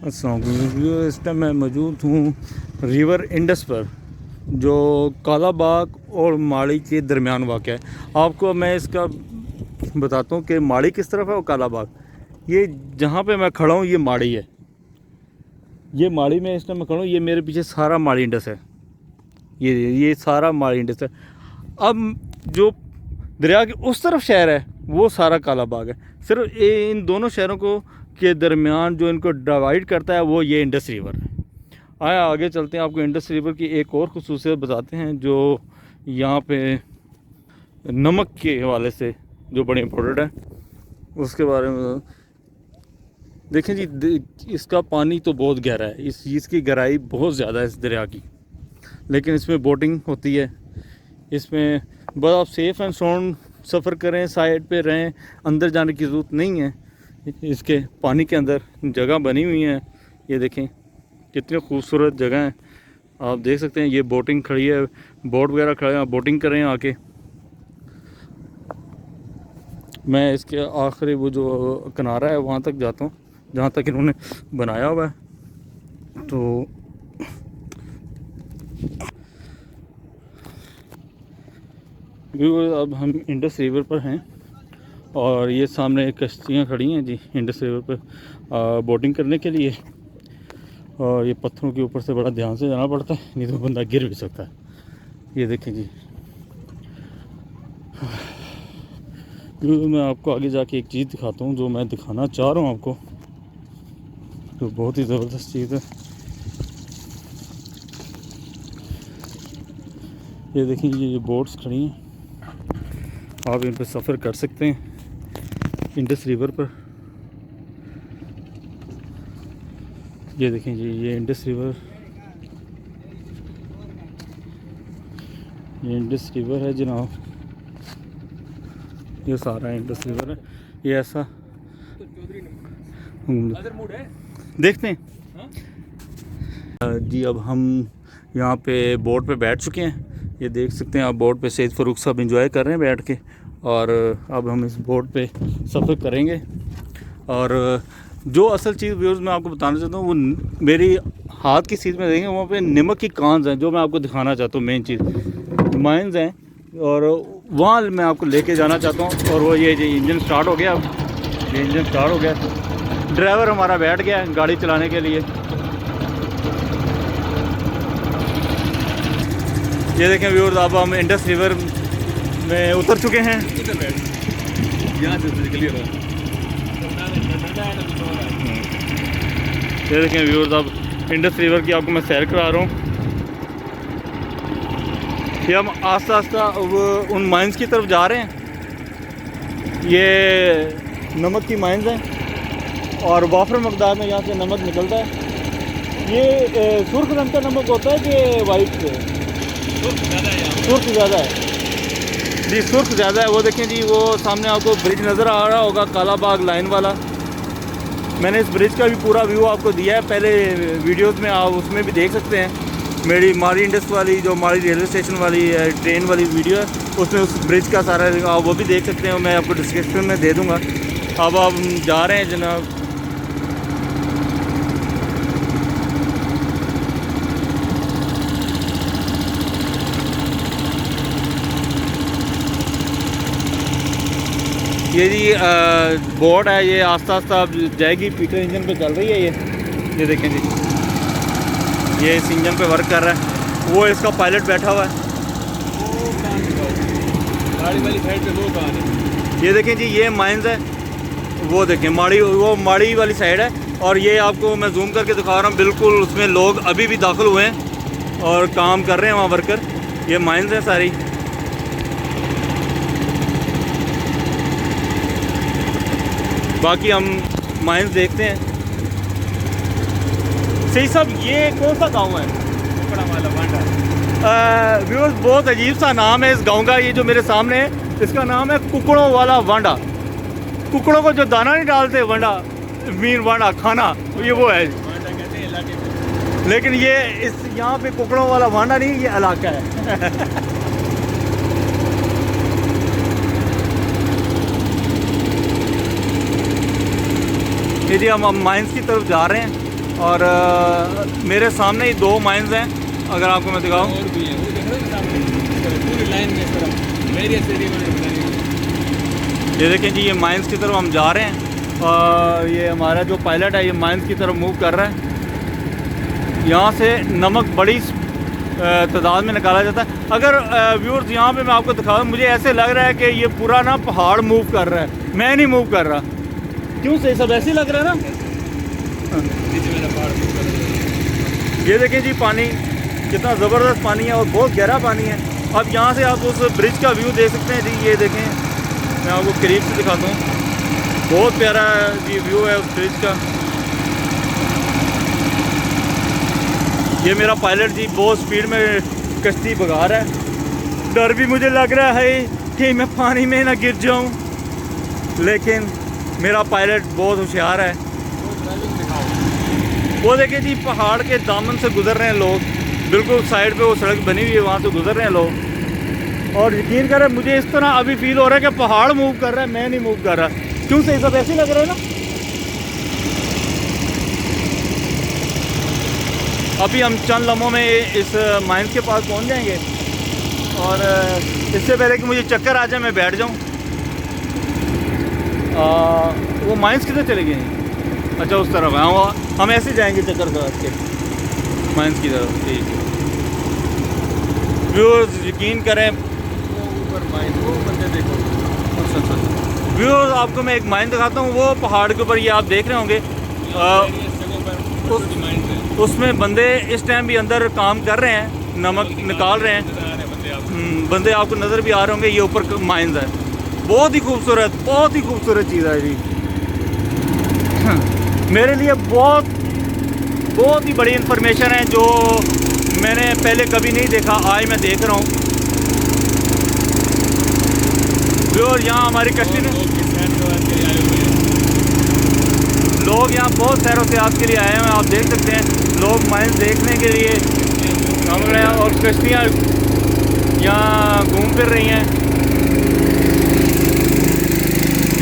अस्सलाम वालेकुम। इस टाइम मैं मौजूद हूँ रिवर इंडस पर, जो काला बाग और माड़ी के दरमियान वाक़ है। आपको मैं इसका बताता हूँ कि माड़ी किस तरफ है और काला बाग। ये जहाँ पे मैं खड़ा हूँ ये माड़ी है, ये माड़ी में इस टाइम मैं खड़ा हूँ। ये मेरे पीछे सारा माड़ी इंडस है, ये सारा माड़ी इंडस है। अब जो दरिया के उस तरफ शहर है वो सारा काला बाग है। सिर्फ इन दोनों शहरों को के दरमियान जो इनको डिवाइड करता है वो ये इंडस रिवर है। आया आगे चलते हैं, आपको इंडस रिवर की एक और खुसूसियत बताते हैं जो यहाँ पे नमक के हवाले से जो बड़ी इम्पोर्टेंट है उसके बारे में। देखें जी, इसका पानी तो बहुत गहरा है, इस चीज़ की गहराई बहुत ज़्यादा है इस दरिया की, लेकिन इसमें बोटिंग होती है। इसमें बस आप सेफ़ एंड साउंड सफ़र करें, साइड पे रहें, अंदर जाने की ज़रूरत नहीं है। इसके पानी के अंदर जगह बनी हुई है, ये देखें कितनी खूबसूरत जगह है। आप देख सकते हैं ये बोटिंग खड़ी है, बोट वगैरह खड़े हैं, बोटिंग करें आके। मैं इसके आखिरी वो जो किनारा है वहाँ तक जाता हूँ जहाँ तक इन्होंने बनाया हुआ है। तो अब हम इंडस रिवर पर हैं और ये सामने कश्तियाँ खड़ी हैं जी इंडस रिवर पर बोटिंग करने के लिए। और ये पत्थरों के ऊपर से बड़ा ध्यान से जाना पड़ता है, नहीं तो बंदा गिर भी सकता है। ये देखें जी, मैं आपको आगे जाके एक चीज़ दिखाता हूँ जो मैं दिखाना चाह रहा हूँ आपको, तो बहुत ही ज़बरदस्त चीज़ है। ये देखें ये बोट्स खड़ी हैं, आप इन पर सफ़र कर सकते हैं इंडस रिवर पर। ये देखें जी ये इंडस रिवर, ये इंडस रिवर है जनाब, ये सारा इंडस रिवर है। ये ऐसा देखते हैं जी। अब हम यहाँ पे बोट पे बैठ चुके हैं, ये देख सकते हैं आप बोट पे सैयद फ़ारूक साहब एंजॉय कर रहे हैं बैठ के। और अब हम इस बोट पे सफ़र करेंगे। और जो असल चीज़ व्यूज़ मैं आपको बताना चाहता हूँ वो मेरी हाथ की सीट में देखेंगे, वहाँ पे नमक की कान्स हैं जो मैं आपको दिखाना चाहता हूँ। मेन चीज़ माइंस हैं और वहाँ मैं आपको लेके जाना चाहता हूँ। और वो ये इंजन स्टार्ट हो गया, अब ये इंजन स्टार्ट हो गया, ड्राइवर हमारा बैठ गया है गाड़ी चलाने के लिए। ये देखें व्यूअर्स, अब हम इंडस रिवर में उतर चुके हैं। ये देखें व्यूअर्स, अब इंडस रिवर की आपको मैं सैर करा रहा हूँ। ये हम आस्ता आस्ता उन माइंस की तरफ जा रहे हैं। ये नमक की माइंस हैं और वाफर मकदार में यहाँ से नमक निकलता है। ये सुर्ख रंग का नमक होता है कि वाइट से? सुर्ख ज़्यादा है जी, सुर्ख ज़्यादा है। वो देखें जी, वो सामने आपको ब्रिज नज़र आ रहा होगा काला बाग लाइन वाला। मैंने इस ब्रिज का भी पूरा व्यू आपको दिया है पहले वीडियोस में, आप उसमें भी देख सकते हैं। मेरी माड़ी इंडस वाली जो माड़ी रेलवे स्टेशन वाली ट्रेन वाली वीडियो है, उसमें उस ब्रिज का सारा आप वो भी देख सकते हैं, मैं आपको डिस्क्रिप्शन में दे दूँगा। अब हम जा रहे हैं जनाब। ये जी बोट है, ये आस्ता आस्ता अब जाएगी, पीटर इंजन पे चल रही है। ये देखें जी, ये इस इंजन पे वर्क कर रहा है। वो इसका पायलट बैठा हुआ है, गाड़ी वाली साइड पे वो कहाँ है। ये देखें जी ये माइंस है, वो देखें माड़ी, वो माड़ी वाली साइड है। और ये आपको मैं जूम करके दिखा रहा हूँ, बिल्कुल उसमें लोग अभी भी दाखिल हुए हैं और काम कर रहे हैं वहाँ वर्कर। ये माइंस है सारी। बाकी हम माइंस देखते हैं। सही साहब, ये कौन सा गांव है? कुकड़ा वाला वांडा। व्यूअर्स, बहुत अजीब सा नाम है इस गांव का। ये जो मेरे सामने है इसका नाम है कुकड़ों वाला वांडा। कुकड़ों को जो दाना नहीं डालते वांडा, मीन वांडा खाना, ये वो है। लेकिन ये इस यहाँ पे कुकड़ों वाला वांडा नहीं, ये इलाका है। जी हम माइंस की तरफ जा रहे हैं और मेरे सामने ही 2 माइंस हैं, अगर आपको मैं दिखाऊँ। और भी है, वो देख रहे हो सामने पूरी लाइन में इस तरफ वेरियस एरिया में बनाई। ये देखें जी, ये माइंस की तरफ हम जा रहे हैं और ये हमारा जो पायलट है ये माइंस की तरफ मूव कर रहा है। यहाँ से नमक बड़ी तादाद में निकाला जाता है। अगर व्यूअर्स यहाँ पे मैं आपको दिखा दूँ, मुझे ऐसे लग रहा है कि ये पूरा ना पहाड़ मूव कर रहा है, मैं नहीं मूव कर रहा। क्यों से सब ऐसे ही लग रहा है ना। ये देखें जी, पानी कितना ज़बरदस्त पानी है और बहुत गहरा पानी है। अब यहाँ से आप उस ब्रिज का व्यू देख सकते हैं जी। ये देखें, मैं आपको करीब से दिखाता हूँ, बहुत प्यारा जी व्यू है उस ब्रिज का। ये मेरा पायलट जी बहुत स्पीड में कश्ती भगा रहा है। डर भी मुझे लग रहा है कि मैं पानी में ना गिर जाऊं, लेकिन मेरा पायलट बहुत होशियार है। वो देखिए जी, पहाड़ के दामन से गुजर रहे हैं लोग, बिल्कुल साइड पे वो सड़क बनी हुई है, वहाँ से गुजर रहे हैं लोग। और यकीन करें, मुझे इस तरह अभी फील हो रहा है कि पहाड़ मूव कर रहा है, मैं नहीं मूव कर रहा। क्यों से सब ऐसे लग रहा है ना। अभी हम चंद लम्हों में इस माइंस के पास पहुंच जाएंगे और इससे पहले कि मुझे चक्कर आ जाए मैं बैठ जाऊं। वो माइंस किधर चले गए हैं? अच्छा, उस तरफ है। हम ऐसे जाएंगे चक्कर काट के माइंस की तरफ। ठीक है व्यूअर्स, यकीन करें, वो ऊपर माइन, वो बंदे देखो। अच्छा, व्यूअर्स आपको मैं एक माइन दिखाता हूँ। वो पहाड़ के ऊपर ये आप देख रहे होंगे, उसमें बंदे इस टाइम भी अंदर काम कर रहे हैं, नमक निकाल रहे हैं। बंदे आपको नज़र भी आ रहे होंगे। ये ऊपर माइंस है, बहुत ही खूबसूरत चीज़ है जी। मेरे लिए बहुत ही बड़ी इन्फॉर्मेशन है जो मैंने पहले कभी नहीं देखा, आज मैं देख रहा हूँ। जो यहाँ हमारी कश्ती में लोग यहाँ बहुत सैरो सियाहत के लिए आए हैं। आप देख सकते हैं, लोग माइंस देखने के लिए घूम रहे हैं और कश्तियाँ यहाँ घूम फिर रही हैं।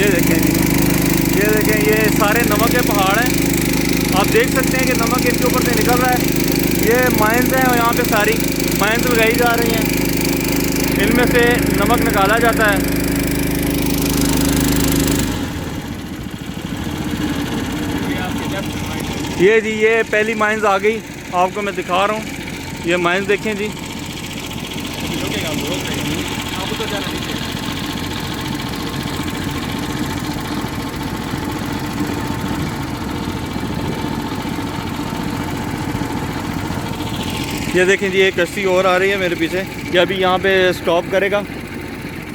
ये देखें, ये सारे नमक के पहाड़ हैं। आप देख सकते हैं कि नमक इनके ऊपर से निकल रहा है। ये माइंस हैं और यहाँ पे सारी माइंस लगाई जा रही हैं, इनमें से नमक निकाला जाता है। ये जी, ये पहली माइंस आ गई, आपको मैं दिखा रहा हूँ। ये माइंस देखें जी। ये देखें जी, एक कश्ती और आ रही है मेरे पीछे। ये अभी यहाँ पे स्टॉप करेगा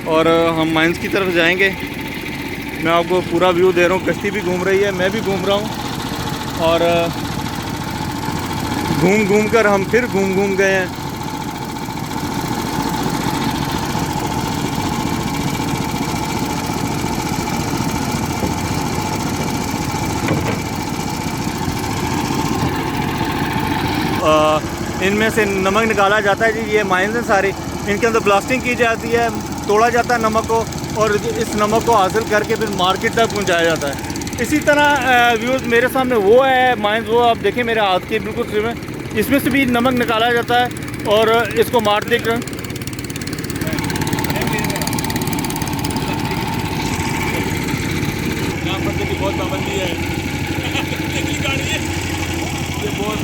और हम माइंस की तरफ जाएंगे। मैं आपको पूरा व्यू दे रहा हूँ। कश्ती भी घूम रही है, मैं भी घूम रहा हूँ और घूम कर हम फिर घूम गए हैं। इनमें से नमक निकाला जाता है जी। ये माइंस हैं सारे, इनके अंदर ब्लास्टिंग की जाती है, तोड़ा जाता है नमक को और इस नमक को हासिल करके फिर मार्केट तक पहुंचाया जाता है। इसी तरह व्यूज़ मेरे सामने वो है माइंस, वो आप देखें मेरे हाथ के बिल्कुल सिर में, इसमें से भी नमक निकाला जाता है और इसको मार देकर बहुत पाबंदी है। ये बहुत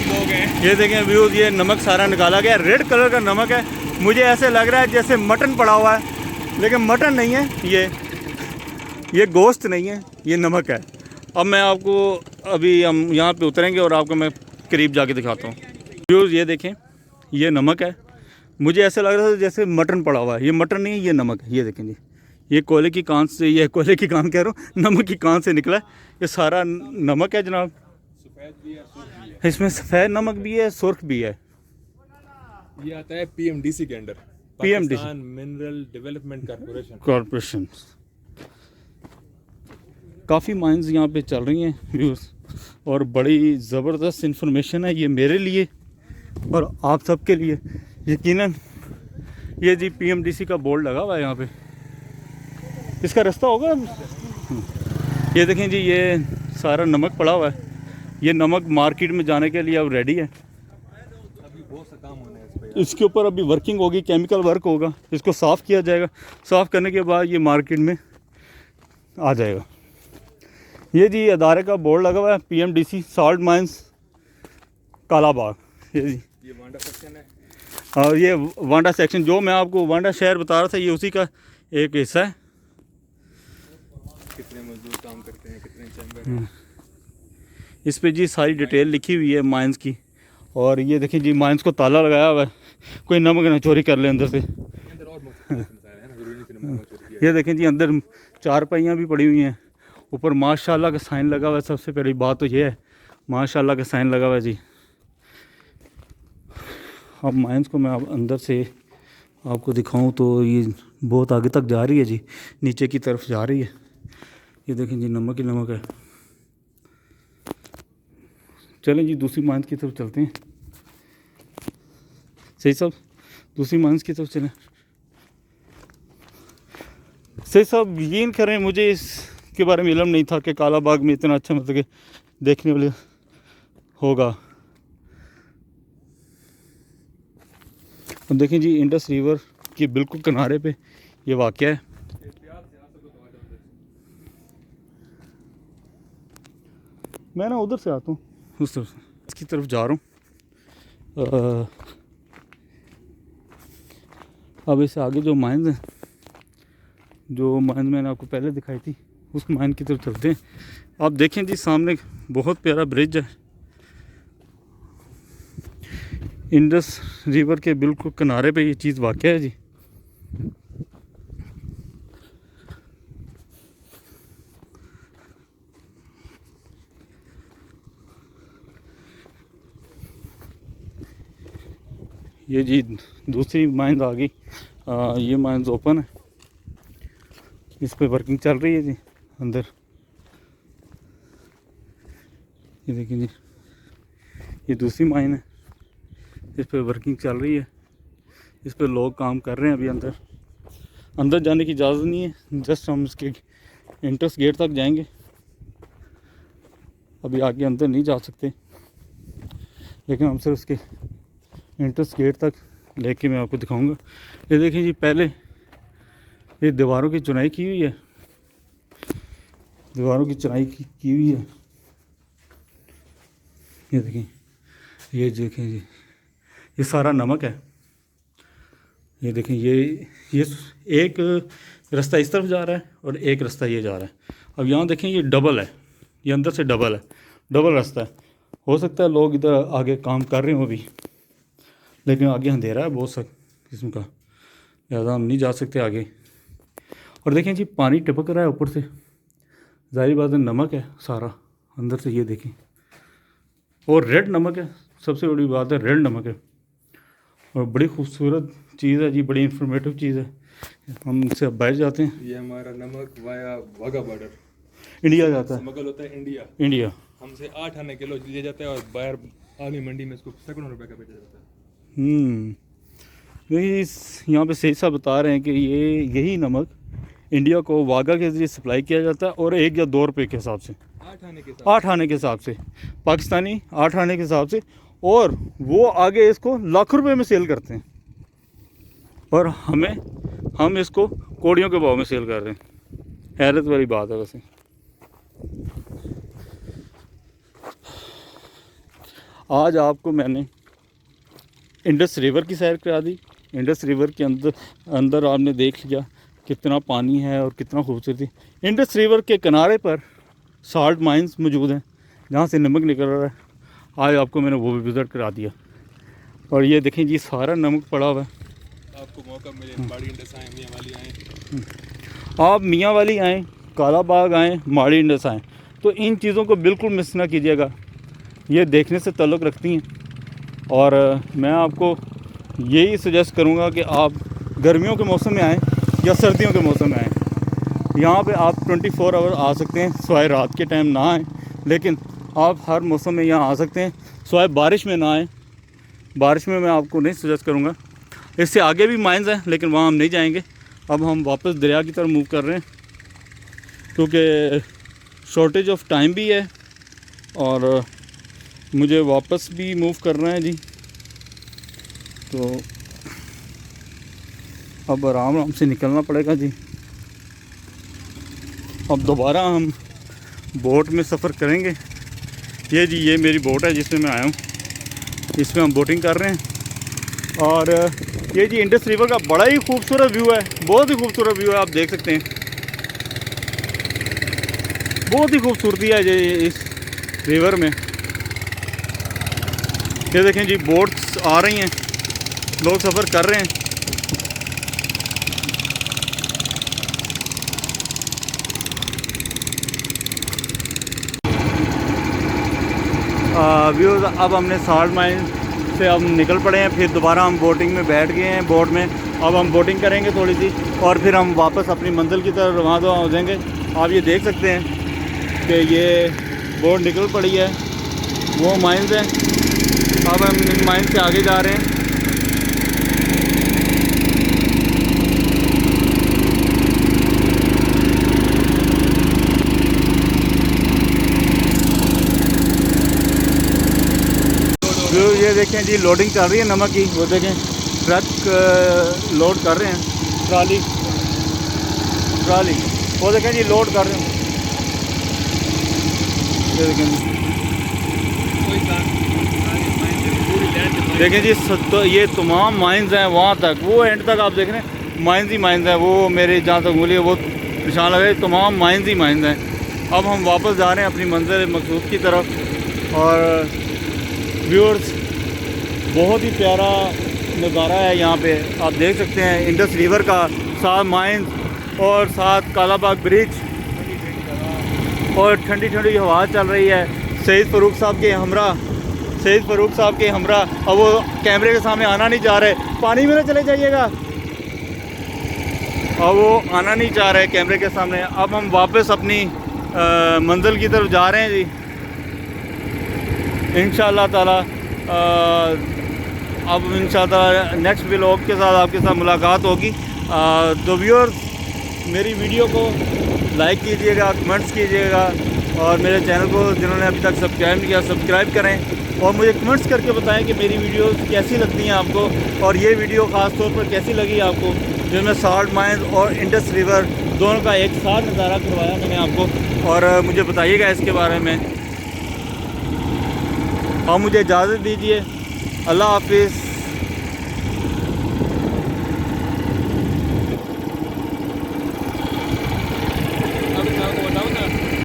लोग हैं। ये देखें व्यूज़, ये नमक सारा निकाला गया, रेड कलर का नमक है। मुझे ऐसे लग रहा है जैसे मटन पड़ा हुआ है, लेकिन मटन नहीं है, ये गोश्त नहीं है, ये नमक है। अब मैं आपको, अभी हम यहाँ पे उतरेंगे और आपको मैं करीब जाके दिखाता हूँ। व्यूज़ ये देखें, ये नमक है। मुझे ऐसा लग रहा था जैसे मटन पड़ा हुआ है, ये मटन नहीं है, ये नमक है। ये देखें जी, ये कोयले की कान से, ये कोयले की कान कह रहा हूँ, नमक की कान से निकला है। ये सारा नमक है जनाब। इसमें सफ़ेद नमक भी है, सुर्ख भी है। ये आता है पीएमडीसी के under, PMDC Pakistan mineral development corporation. काफ़ी माइंस यहाँ पे चल रही हैं व्यूज़, और बड़ी ज़बरदस्त इन्फॉर्मेशन है ये मेरे लिए और आप सबके लिए यकीनन। ये जी पीएमडीसी का बोर्ड लगा हुआ है यहाँ पे, इसका रास्ता होगा। ये देखें जी, ये सारा नमक पड़ा हुआ है। ये नमक मार्केट में जाने के लिए अब रेडी है। अभी बहुत सा काम होना है इस पे। इसके ऊपर अभी वर्किंग होगी, केमिकल वर्क होगा, इसको साफ़ किया जाएगा। साफ़ करने के बाद ये मार्केट में आ जाएगा। ये जी अदारे का बोर्ड लगा हुआ है, PMDC साल्ट माइंस कालाबाग। ये जी ये वांडा सेक्शन है। और ये वांडा सेक्शन, जो मैं आपको वांडा शहर बता रहा था, ये उसी का एक हिस्सा है। कितने मजदूर काम करते हैं, कितने चैम्बर हैं। इस पे जी सारी डिटेल लिखी हुई है माइंस की। और ये देखिए जी, माइंस को ताला लगाया हुआ है, कोई नमक ना चोरी कर ले अंदर से। अंदर और मसाले है ना, जरूरी नहीं कि नमक चोरी किया। ये देखें जी, अंदर चारपाइयाँ भी पड़ी हुई हैं। ऊपर माशाल्लाह का साइन लगा हुआ है। सबसे पहली बात तो ये है, माशाल्लाह का साइन लगा हुआ है जी। अब माइंस को मैं अब अंदर से आपको दिखाऊं तो ये बहुत आगे तक जा रही है जी, नीचे की तरफ जा रही है। ये देखें जी, नमक ही नमक है। चलें जी, दूसरी माइंस की तरफ चलते हैं। सही साहब, दूसरी माइंस की तरफ चलें। सही साहब, यकीन करें, मुझे इसके बारे में इल्म नहीं था कि कालाबाग में इतना अच्छा मतलब कि देखने वाले होगा। अब देखें जी, इंडस रिवर के बिल्कुल किनारे पे ये वाक़या है। मैं ना उधर से आता हूँ, उस तरफ से इसकी तरफ जा रहा हूँ। अब इससे आगे जो माइंस हैं, जो माइंस मैंने आपको पहले दिखाई थी, उस माइन की तरफ चलते हैं। आप देखें जी, सामने बहुत प्यारा ब्रिज है। इंडस रिवर के बिल्कुल किनारे पे ये चीज़ वाक़या है जी। ये जी दूसरी माइंस आ गई। ये माइंस ओपन है, इस पे वर्किंग चल रही है जी अंदर। ये देखिए जी, ये दूसरी माइन है, इस पे वर्किंग चल रही है। इस पे लोग काम कर रहे हैं अभी। अंदर अंदर जाने की इजाज़त नहीं है, जस्ट हम इसके एंट्रेंस गेट तक जाएंगे। अभी आगे अंदर नहीं जा सकते, लेकिन हम सिर्फ उसके एंट्रेंस गेट तक लेके मैं आपको दिखाऊंगा। ये देखिए जी, पहले ये दीवारों की चुनाई की हुई है, दीवारों की चुनाई की हुई है। ये देखें, ये देखें जी, ये सारा नमक है। ये देखें, ये एक रास्ता इस तरफ जा रहा है और एक रास्ता ये जा रहा है। अब यहाँ देखें, ये डबल है, ये अंदर से डबल है, डबल रास्ता है। हो सकता है लोग इधर आगे काम कर रहे हो अभी, लेकिन आगे अंधेरा है बहुत सा किस्म का, ज़्यादा हम नहीं जा सकते आगे। और देखें जी, पानी टपक रहा है ऊपर से, ज़ाहिर बात है नमक है सारा अंदर से। ये देखें, और रेड नमक है, सबसे बड़ी बात है रेड नमक है। और बड़ी खूबसूरत चीज़ है जी, बड़ी इंफॉर्मेटिव चीज़ है। हम इससे अब बाहर जाते हैं। ये हमारा नमक वाया वाघा बॉर्डर इंडिया जाता है, स्मगल होता है इंडिया। इंडिया। हमसे 8 आने किलो लिया जाता है और बाहर आली मंडी में इसको सैकड़ों रुपए का बेचा जाता है। यही यहाँ पे सही सा बता रहे हैं कि यही नमक इंडिया को वाघा के ज़रिए सप्लाई किया जाता है, और 1 या 2 रुपये के हिसाब से, 8 आने के साथ 8 आने के हिसाब से, पाकिस्तानी 8 आने के हिसाब से। और वो आगे इसको लाखों रुपए में सेल करते हैं, और हम इसको कौड़ियों के भाव में सेल कर रहे हैं। हैरत वाली बात है वैसे। आज आपको मैंने इंडस रिवर की सैर करा दी। इंडस रिवर के अंदर आपने देख लिया कितना पानी है और कितना खूबसूरती। इंडस रिवर के किनारे पर साल्ट माइंस मौजूद हैं, जहाँ से नमक निकल रहा है। आज आपको मैंने वो भी विज़िट करा दिया। और ये देखें जी, सारा नमक पड़ा हुआ है। आपको मौका मिले माड़ी इंडस आए, मियाँ वाली आए, आप मियाँ वाली आएँ, कालाबाग आएँ, माड़ी इंडस आएँ, तो इन चीज़ों को बिल्कुल मिस ना कीजिएगा। ये देखने से ताल्लुक़ रखती हैं। और मैं आपको यही सजेस्ट करूँगा कि आप गर्मियों के मौसम में आएँ या सर्दियों के मौसम में आएँ। यहाँ पे आप 24 आवर आ सकते हैं, सिवाय रात के टाइम ना आएँ, लेकिन आप हर मौसम में यहाँ आ सकते हैं, सिवाय बारिश में ना आएँ। बारिश में मैं आपको नहीं सजेस्ट करूँगा। इससे आगे भी माइंस हैं, लेकिन वहाँ हम नहीं जाएंगे। अब हम वापस दरिया की तरफ मूव कर रहे हैं, क्योंकि शॉर्टेज ऑफ टाइम भी है और मुझे वापस भी मूव करना है जी। तो अब आराम आराम से निकलना पड़ेगा जी। अब दोबारा हम बोट में सफ़र करेंगे। ये जी ये मेरी बोट है जिसमें मैं आया हूँ, इसमें हम बोटिंग कर रहे हैं। और ये जी इंडस रिवर का बड़ा ही खूबसूरत व्यू है, बहुत ही खूबसूरत व्यू है, आप देख सकते हैं। बहुत ही खूबसूरती है ये इस रिवर में। ये देखें जी बोट्स आ रही हैं, लोग सफ़र कर रहे हैं। व्यूज़ अब हमने साल्ट माइन से अब निकल पड़े हैं, फिर दोबारा हम बोटिंग में बैठ गए हैं बोट में। अब हम बोटिंग करेंगे थोड़ी सी और फिर हम वापस अपनी मंजिल की तरफ रवाना हो जाएंगे। आप ये देख सकते हैं कि ये बोट निकल पड़ी है, वो माइंस हैं। अब हम इन माइंस से आगे जा रहे हैं। ये देखें जी लोडिंग चल रही है नमक की, वो देखें ट्रक लोड कर रहे हैं, ट्राली वो देखें जी लोड कर रहे हैं। ये देखें जी तो ये तमाम माइंस हैं वहाँ तक, वो एंड तक आप देख रहे हैं माइंस ही माइंस हैं। वो मेरे जहाँ तक उंगली है वो निशान लगे, तमाम माइंस ही माइंस हैं। अब हम वापस जा रहे हैं अपनी मंजिल मकसूद की तरफ। और व्यूअर्स बहुत ही प्यारा नज़ारा है यहाँ पे, आप देख सकते हैं इंडस रिवर का, साथ माइंस और साथ कालाबाग ब्रिज और ठंडी ठंडी हवा चल रही है। शहीद फ़ारूक साहब के हमरा अब वो कैमरे के सामने आना नहीं चाह रहे, पानी में ना चले जाइएगा। अब वो आना नहीं चाह रहे कैमरे के सामने। अब हम वापस अपनी मंजिल की तरफ जा रहे हैं जी इंशाअल्लाह ताला। अब इंशाअल्लाह नेक्स्ट व्लॉग के साथ आपके साथ मुलाकात होगी। तो व्यूअर्स मेरी वीडियो को लाइक कीजिएगा, कमेंट्स कीजिएगा और मेरे चैनल को जिन्होंने अभी तक सब्सक्राइब नहीं किया सब्सक्राइब करें और मुझे कमेंट्स करके बताएं कि मेरी वीडियो कैसी लगती हैं आपको और ये वीडियो ख़ास तौर पर कैसी लगी आपको, जिसमें साल्ट माइंस और इंडस रिवर दोनों का एक साथ नज़ारा करवाया मैंने आपको। और मुझे बताइएगा इसके बारे में। और मुझे इजाज़त दीजिए, अल्लाह हाफिज़।